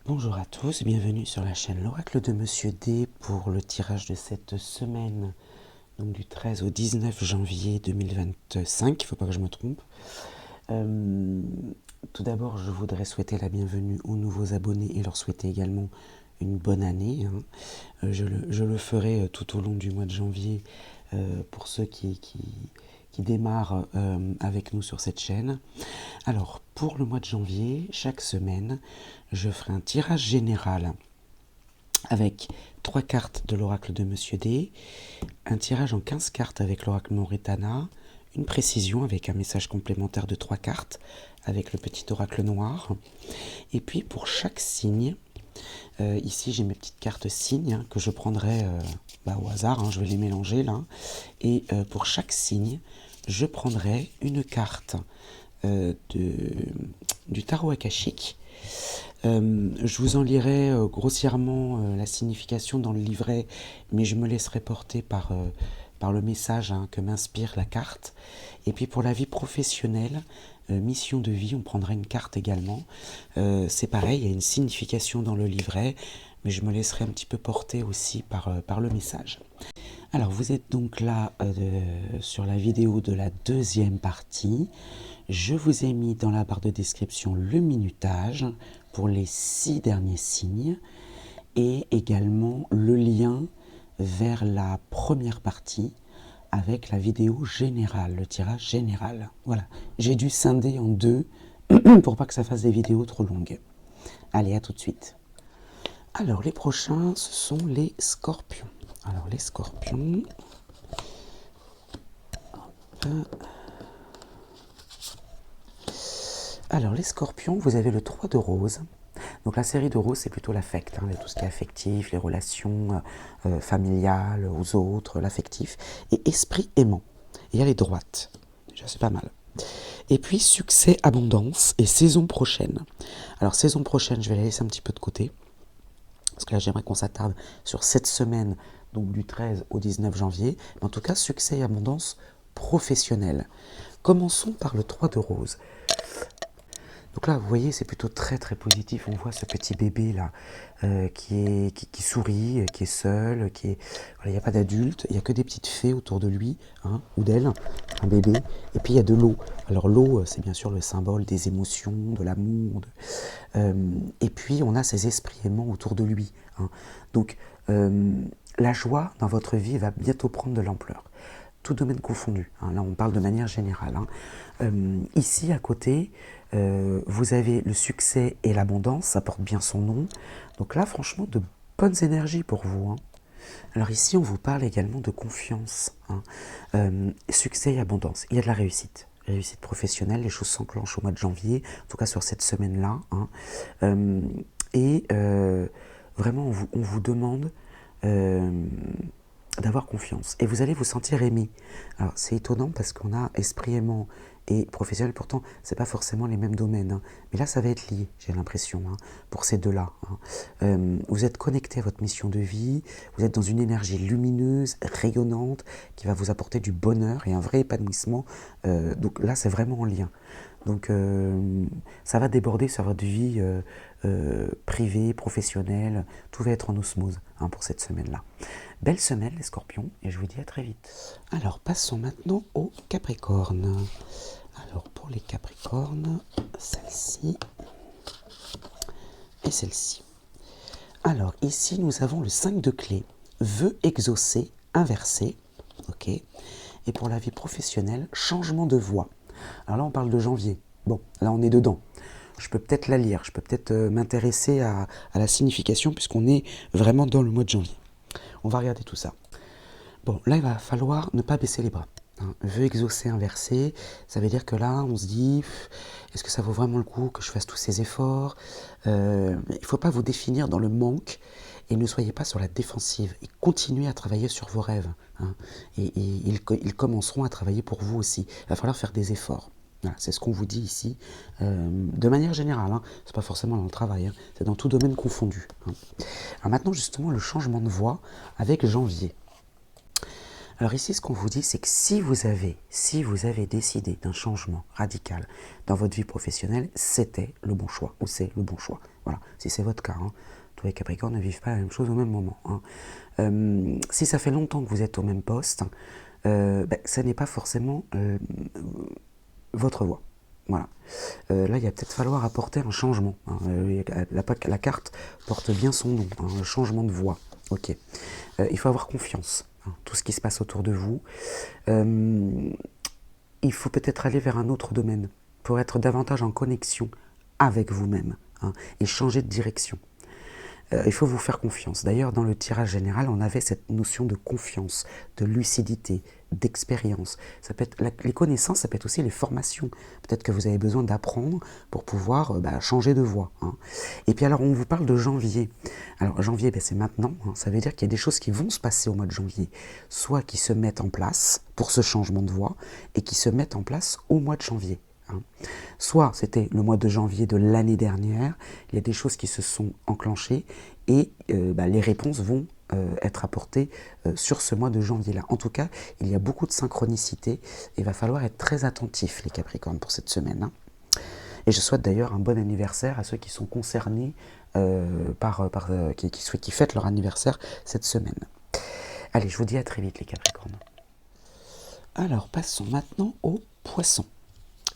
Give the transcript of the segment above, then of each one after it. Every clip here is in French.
Bonjour à tous, bienvenue sur la chaîne L'Oracle de Monsieur D pour le tirage de cette semaine, donc du 13 au 19 janvier 2025, il ne faut pas que je me trompe. Tout d'abord, je voudrais souhaiter la bienvenue aux nouveaux abonnés et leur souhaiter également une bonne année. Je le ferai tout au long du mois de janvier pour ceux qui démarrent avec nous sur cette chaîne. Alors, pour le mois de janvier, chaque semaine, je ferai un tirage général avec 3 cartes de l'oracle de Monsieur D, un tirage en 15 cartes avec l'oracle Mauritana, une précision avec un message complémentaire de 3 cartes avec le petit oracle noir. Et puis pour chaque signe, ici j'ai mes petites cartes signes que je prendrai au hasard, je vais les mélanger là. Et pour chaque signe, je prendrai une carte du tarot akashique. Je vous en lirai grossièrement la signification dans le livret, mais je me laisserai porter par le message que m'inspire la carte. Et puis pour la vie professionnelle, mission de vie, on prendra une carte également. C'est pareil, il y a une signification dans le livret, mais je me laisserai un petit peu porter aussi par le message. Alors vous êtes donc là sur la vidéo de la deuxième partie. Je vous ai mis dans la barre de description le minutage pour les 6 derniers signes et également le lien vers la première partie avec la vidéo générale, le tirage général. Voilà, j'ai dû scinder en deux pour pas que ça fasse des vidéos trop longues. Allez, à tout de suite. Alors, les prochains, ce sont les scorpions. Alors, les scorpions... Alors, les scorpions, vous avez le 3 de rose. Donc, la série de rose, c'est plutôt l'affect, tout ce qui est affectif, les relations familiales aux autres, l'affectif. Et esprit aimant. Et il y a les droites. Déjà, c'est pas mal. Et puis, succès, abondance et saison prochaine. Alors, saison prochaine, je vais la laisser un petit peu de côté. Parce que là, j'aimerais qu'on s'attarde sur cette semaine, donc du 13 au 19 janvier. Mais en tout cas, succès et abondance professionnelle. Commençons par le 3 de rose. Donc là, vous voyez, c'est plutôt très très positif. On voit ce petit bébé là qui sourit, qui est seul, voilà, il n'y a pas d'adulte, il n'y a que des petites fées autour de lui, ou d'elle, un bébé. Et puis il y a de l'eau. Alors l'eau, c'est bien sûr le symbole des émotions, de l'amour. Et puis on a ces esprits aimants autour de lui. Donc la joie dans votre vie va bientôt prendre de l'ampleur. Tout domaine confondu. Là, on parle de manière générale. Ici, à côté, vous avez le succès et l'abondance, ça porte bien son nom. Donc là, franchement, de bonnes énergies pour vous. Alors ici, on vous parle également de confiance. Succès et abondance. Il y a de la réussite. Réussite professionnelle, les choses s'enclenchent au mois de janvier, en tout cas sur cette semaine-là. Vraiment, on vous demande d'avoir confiance. Et vous allez vous sentir aimé. Alors, c'est étonnant parce qu'on a esprit aimant et professionnel. Pourtant, ce n'est pas forcément les mêmes domaines. Mais là, ça va être lié, j'ai l'impression, pour ces deux-là. Vous êtes connecté à votre mission de vie. Vous êtes dans une énergie lumineuse, rayonnante, qui va vous apporter du bonheur et un vrai épanouissement. Donc là, c'est vraiment en lien. Donc, ça va déborder sur votre vie privée, professionnelle. Tout va être en osmose pour cette semaine-là. Belle semaine les scorpions et je vous dis à très vite. Alors passons maintenant aux capricornes. Alors pour les capricornes, celle-ci et celle-ci. Alors ici nous avons le 5 de clé, vœu exaucé, inversé. Ok. Et pour la vie professionnelle, changement de voie. Alors là on parle de janvier. Bon, là on est dedans. Je peux peut-être la lire, je peux peut-être m'intéresser à la signification puisqu'on est vraiment dans le mois de janvier. On va regarder tout ça. Bon, là, il va falloir ne pas baisser les bras. Vœu exaucé inversé, ça veut dire que là, on se dit, est-ce que ça vaut vraiment le coup que je fasse tous ces efforts? Il ne faut pas vous définir dans le manque et ne soyez pas sur la défensive. Et continuez à travailler sur vos rêves. Et ils commenceront à travailler pour vous aussi. Il va falloir faire des efforts. Voilà, c'est ce qu'on vous dit ici, de manière générale, c'est pas forcément dans le travail, c'est dans tout domaine confondu. Alors maintenant justement le changement de voie avec janvier. Alors ici, ce qu'on vous dit, c'est que si vous avez décidé d'un changement radical dans votre vie professionnelle, c'était le bon choix, ou c'est le bon choix. Voilà, si c'est votre cas, hein. Tous les Capricornes ne vivent pas la même chose au même moment, hein. Si ça fait longtemps que vous êtes au même poste, ça n'est pas forcément votre voie. Voilà. Là, il va peut-être falloir apporter un changement, hein. La carte porte bien son nom, hein, un changement de voie. Ok. Il faut avoir confiance, hein, tout ce qui se passe autour de vous. Il faut peut-être aller vers un autre domaine pour être davantage en connexion avec vous-même, hein, et changer de direction. Il faut vous faire confiance. D'ailleurs, dans le tirage général, on avait cette notion de confiance, de lucidité, d'expérience. Ça peut être les connaissances, ça peut être aussi les formations. Peut-être que vous avez besoin d'apprendre pour pouvoir changer de voie, hein. Et puis alors, on vous parle de janvier. Alors, janvier, c'est maintenant, hein. Ça veut dire qu'il y a des choses qui vont se passer au mois de janvier, soit qui se mettent en place pour ce changement de voie, et qui se mettent en place au mois de janvier, hein. Soit c'était le mois de janvier de l'année dernière, il y a des choses qui se sont enclenchées et les réponses vont être apportées sur ce mois de janvier-là. En tout cas, il y a beaucoup de synchronicité et il va falloir être très attentif, les Capricornes, pour cette semaine, hein. Et je souhaite d'ailleurs un bon anniversaire à ceux qui sont concernés, qui fêtent leur anniversaire cette semaine. Allez, je vous dis à très vite, les Capricornes. Alors, passons maintenant aux Poissons.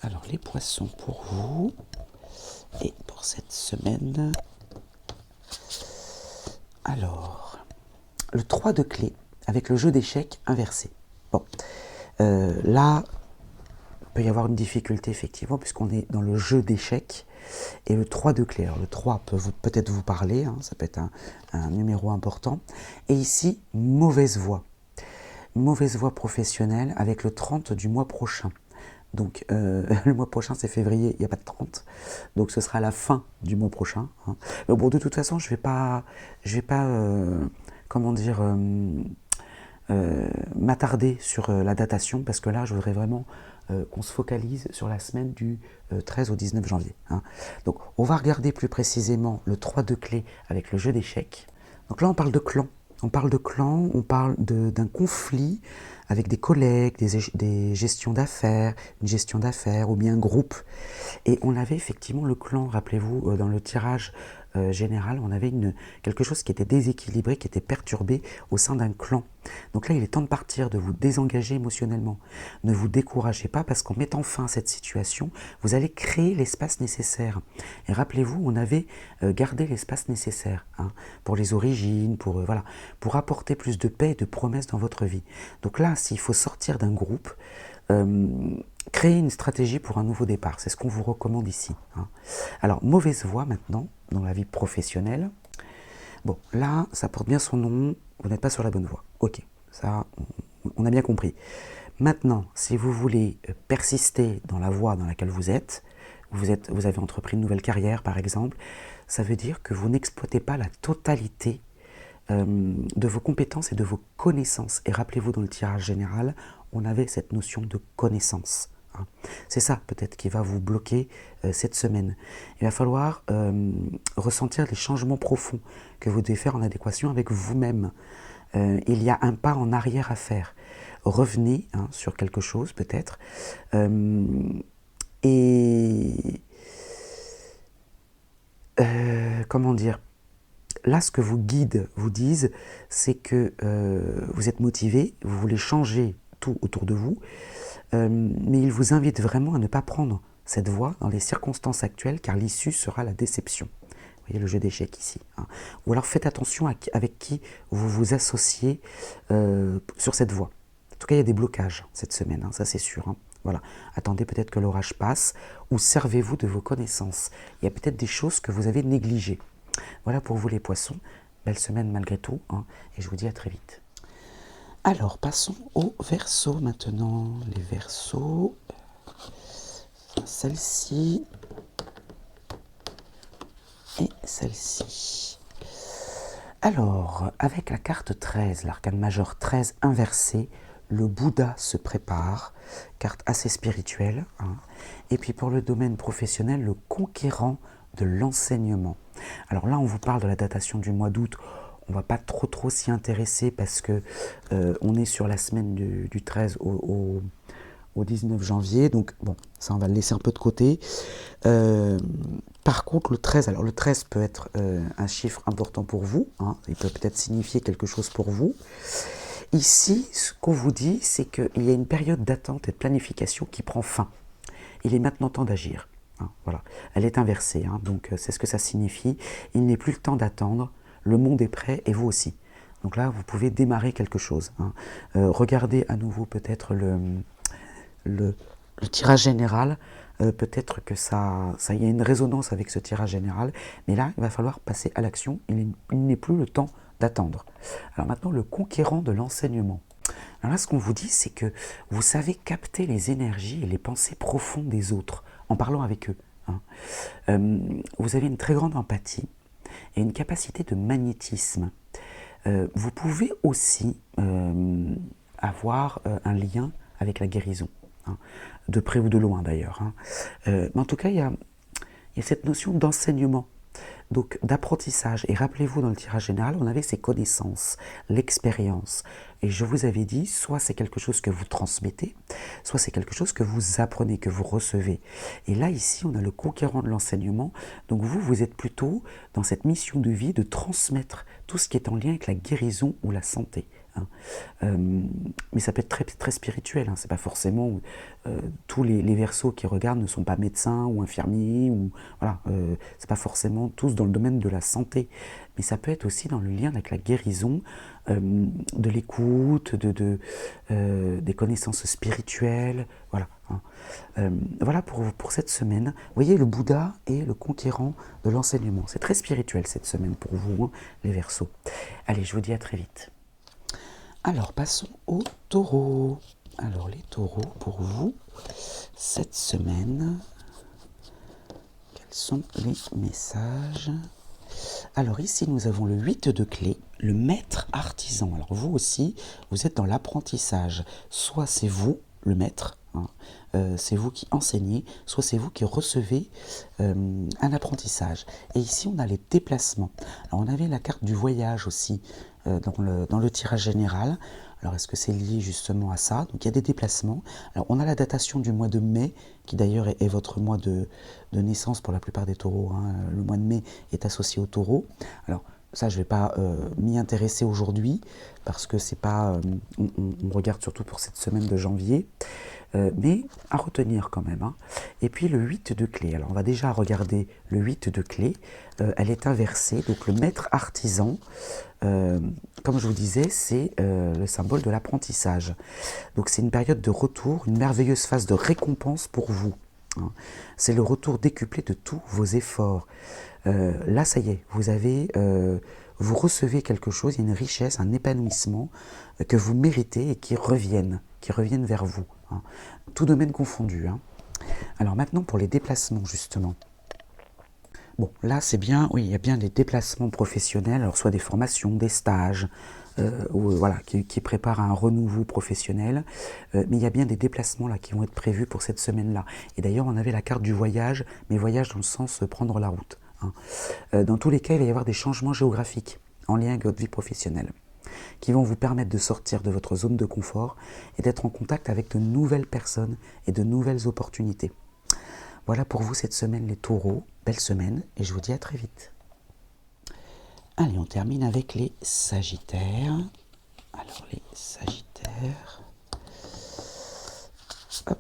Alors, les Poissons pour vous, et pour cette semaine. Alors, le 3 de clé, avec le jeu d'échecs inversé. Bon, là, il peut y avoir une difficulté, effectivement, puisqu'on est dans le jeu d'échecs, et le 3 de clé. Alors, le 3 peut peut-être vous parler, hein, ça peut être un numéro important. Et ici, mauvaise voie. Mauvaise voie professionnelle avec le 30 du mois prochain. Donc, le mois prochain, c'est février, il n'y a pas de 30. Donc, ce sera la fin du mois prochain, hein. Mais bon, de toute façon, je vais pas m'attarder sur la datation, parce que là, je voudrais vraiment qu'on se focalise sur la semaine du 13 au 19 janvier, hein. Donc, on va regarder plus précisément le 3 de clé avec le jeu d'échecs. Donc là, on parle de clan. On parle d'un conflit avec des collègues, des gestions d'affaires, une gestion d'affaires ou bien un groupe. Et on avait effectivement le clan, rappelez-vous, dans le tirage général, on avait quelque chose qui était déséquilibré, qui était perturbé au sein d'un clan. Donc là, il est temps de partir, de vous désengager émotionnellement. Ne vous découragez pas, parce qu'en mettant fin à cette situation, vous allez créer l'espace nécessaire. Et rappelez-vous, on avait gardé l'espace nécessaire, hein, pour les origines, pour apporter plus de paix et de promesses dans votre vie. Donc là, s'il faut sortir d'un groupe, créer une stratégie pour un nouveau départ, c'est ce qu'on vous recommande ici, hein. Alors, mauvaise voie maintenant, dans la vie professionnelle. Bon, là, ça porte bien son nom, vous n'êtes pas sur la bonne voie. Ok, ça, on a bien compris. Maintenant, si vous voulez persister dans la voie dans laquelle vous avez entrepris une nouvelle carrière, par exemple, ça veut dire que vous n'exploitez pas la totalité de vos compétences et de vos connaissances. Et rappelez-vous, dans le tirage général, on avait cette notion de connaissance, hein. C'est ça peut-être qui va vous bloquer cette semaine. Il va falloir ressentir les changements profonds que vous devez faire en adéquation avec vous-même. Il y a un pas en arrière à faire. Revenez, hein, sur quelque chose peut-être, comment dire, là, ce que vos guides vous disent, c'est que vous êtes motivé, vous voulez changer tout autour de vous, mais ils vous invitent vraiment à ne pas prendre cette voie dans les circonstances actuelles, car l'issue sera la déception. Vous voyez le jeu d'échecs ici, hein. Ou alors faites attention avec qui vous vous associez sur cette voie. En tout cas, il y a des blocages cette semaine, hein, ça c'est sûr, hein. Voilà. Attendez peut-être que l'orage passe, ou servez-vous de vos connaissances. Il y a peut-être des choses que vous avez négligées. Voilà pour vous les Poissons. Belle semaine malgré tout, hein, et je vous dis à très vite. Alors, passons aux Verseaux maintenant. Les Verseaux, celle-ci et celle-ci. Alors, avec la carte 13, l'arcane majeur 13 inversé, le Bouddha se prépare, carte assez spirituelle, hein. Et puis pour le domaine professionnel, le conquérant de l'enseignement. Alors là, on vous parle de la datation du mois d'août. on va pas trop s'y intéresser parce que on est sur la semaine du 13 au 19 janvier, donc bon, ça on va le laisser un peu de côté. Par contre, le 13, alors le 13 peut être un chiffre important pour vous, hein, il peut peut-être signifier quelque chose pour vous. Ici, ce qu'on vous dit, c'est qu'il y a une période d'attente et de planification qui prend fin. Il est maintenant temps d'agir. Hein, voilà. Elle est inversée, hein, donc c'est ce que ça signifie. Il n'est plus le temps d'attendre, le monde est prêt et vous aussi. Donc là, vous pouvez démarrer quelque chose. Hein. Regardez à nouveau peut-être le tirage général. Peut-être que ça y a une résonance avec ce tirage général, mais là, il va falloir passer à l'action. Il n'est plus le temps d'attendre. Alors maintenant, le conquérant de l'enseignement. Alors là, ce qu'on vous dit, c'est que vous savez capter les énergies et les pensées profondes des autres en parlant avec eux. Hein. Vous avez une très grande empathie et une capacité de magnétisme. Vous pouvez aussi avoir un lien avec la guérison, hein, de près ou de loin d'ailleurs. Hein. Mais en tout cas, il y a cette notion d'enseignement. Donc d'apprentissage, et rappelez-vous dans le tirage général, on avait ces connaissances, l'expérience, et je vous avais dit, soit c'est quelque chose que vous transmettez, soit c'est quelque chose que vous apprenez, que vous recevez. Et là ici, on a le conquérant de l'enseignement, donc vous êtes plutôt dans cette mission de vie de transmettre tout ce qui est en lien avec la guérison ou la santé. Hein. Mais ça peut être très spirituel, hein. C'est pas forcément tous les Verseaux qui regardent ne sont pas médecins ou infirmiers, ou voilà, c'est pas forcément tous dans le domaine de la santé, mais ça peut être aussi dans le lien avec la guérison, de l'écoute, des connaissances spirituelles, voilà. Hein. Voilà pour cette semaine. Vous voyez, le Bouddha est le conquérant de l'enseignement. C'est très spirituel cette semaine pour vous, hein, les Verseaux. Allez, je vous dis à très vite. Alors, passons aux taureaux. Alors, les taureaux, pour vous, cette semaine, quels sont les messages? Alors, ici, nous avons le 8 de clé, le maître artisan. Alors, vous aussi, vous êtes dans l'apprentissage. Soit c'est vous, le maître, hein, c'est vous qui enseignez, soit c'est vous qui recevez un apprentissage. Et ici, on a les déplacements. Alors, on avait la carte du voyage aussi dans le tirage général. Alors, est-ce que c'est lié justement à ça? Donc, il y a des déplacements. Alors, on a la datation du mois de mai, qui d'ailleurs est votre mois de naissance pour la plupart des taureaux. Hein. Le mois de mai est associé au taureau. Alors, ça, je ne vais pas m'y intéresser aujourd'hui, parce que c'est pas, on regarde surtout pour cette semaine de janvier, mais à retenir quand même. Hein. Et puis le 8 de clé. Alors, on va déjà regarder le 8 de clé. Elle est inversée, donc le maître artisan, comme je vous disais, c'est le symbole de l'apprentissage. Donc c'est une période de retour, une merveilleuse phase de récompense pour vous. Hein. C'est le retour décuplé de tous vos efforts. Là, ça y est, vous recevez quelque chose, il y a une richesse, un épanouissement que vous méritez et qui reviennent vers vous. Hein. Tout domaine confondu. Hein. Alors maintenant, pour les déplacements, justement. Bon, là, c'est bien, oui, il y a bien des déplacements professionnels, alors soit des formations, des stages, voilà, qui préparent à un renouveau professionnel, mais il y a bien des déplacements là qui vont être prévus pour cette semaine-là. Et d'ailleurs, on avait la carte du voyage, mais voyage dans le sens prendre la route. Hein. Dans tous les cas, il va y avoir des changements géographiques en lien avec votre vie professionnelle, qui vont vous permettre de sortir de votre zone de confort et d'être en contact avec de nouvelles personnes et de nouvelles opportunités. Voilà pour vous cette semaine les taureaux, belle semaine et je vous dis à très vite. Allez, on termine avec les sagittaires. Alors les sagittaires, hop.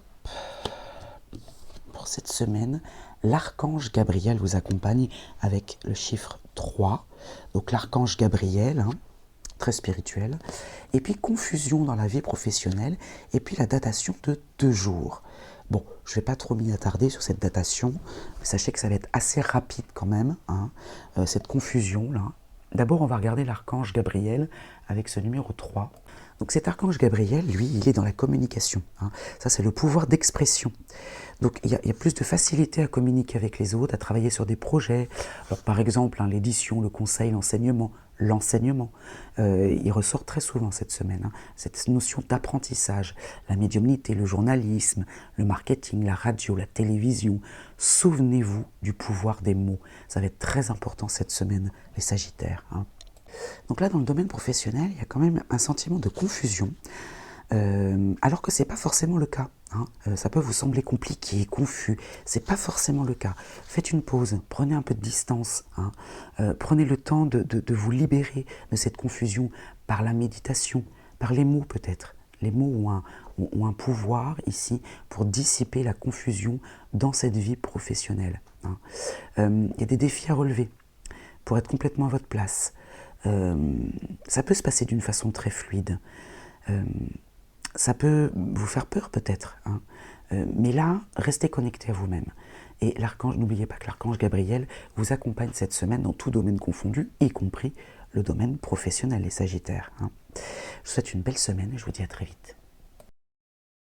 Pour cette semaine, l'archange Gabriel vous accompagne avec le chiffre 3. Donc l'archange Gabriel, hein, très spirituel. Et puis confusion dans la vie professionnelle et puis la datation de 2 jours. Bon, je ne vais pas trop m'y attarder sur cette datation, mais sachez que ça va être assez rapide quand même, hein, cette confusion-là. D'abord, on va regarder l'archange Gabriel avec ce numéro 3. Donc cet archange Gabriel, lui, il est dans la communication. Hein. Ça, c'est le pouvoir d'expression. Donc il y a plus de facilité à communiquer avec les autres, à travailler sur des projets. Alors par exemple, hein, l'édition, le conseil, l'enseignement. Il ressort très souvent cette semaine, hein, cette notion d'apprentissage, la médiumnité, le journalisme, le marketing, la radio, la télévision. Souvenez-vous du pouvoir des mots. Ça va être très important cette semaine, les Sagittaires. Hein. Donc là, dans le domaine professionnel, il y a quand même un sentiment de confusion, alors que ce n'est pas forcément le cas. Hein. Ça peut vous sembler compliqué, confus, c'est pas forcément le cas. Faites une pause, prenez un peu de distance, hein. Prenez le temps de vous libérer de cette confusion par la méditation, par les mots peut-être. Les mots ont un pouvoir ici pour dissiper la confusion dans cette vie professionnelle. Hein. Y a des défis à relever pour être complètement à votre place. Ça peut se passer d'une façon très fluide. Ça peut vous faire peur peut-être, hein. Mais là, restez connecté à vous-même. Et n'oubliez pas que l'archange Gabriel vous accompagne cette semaine dans tout domaine confondu, y compris le domaine professionnel, les Sagittaires. Hein. Je vous souhaite une belle semaine et je vous dis à très vite.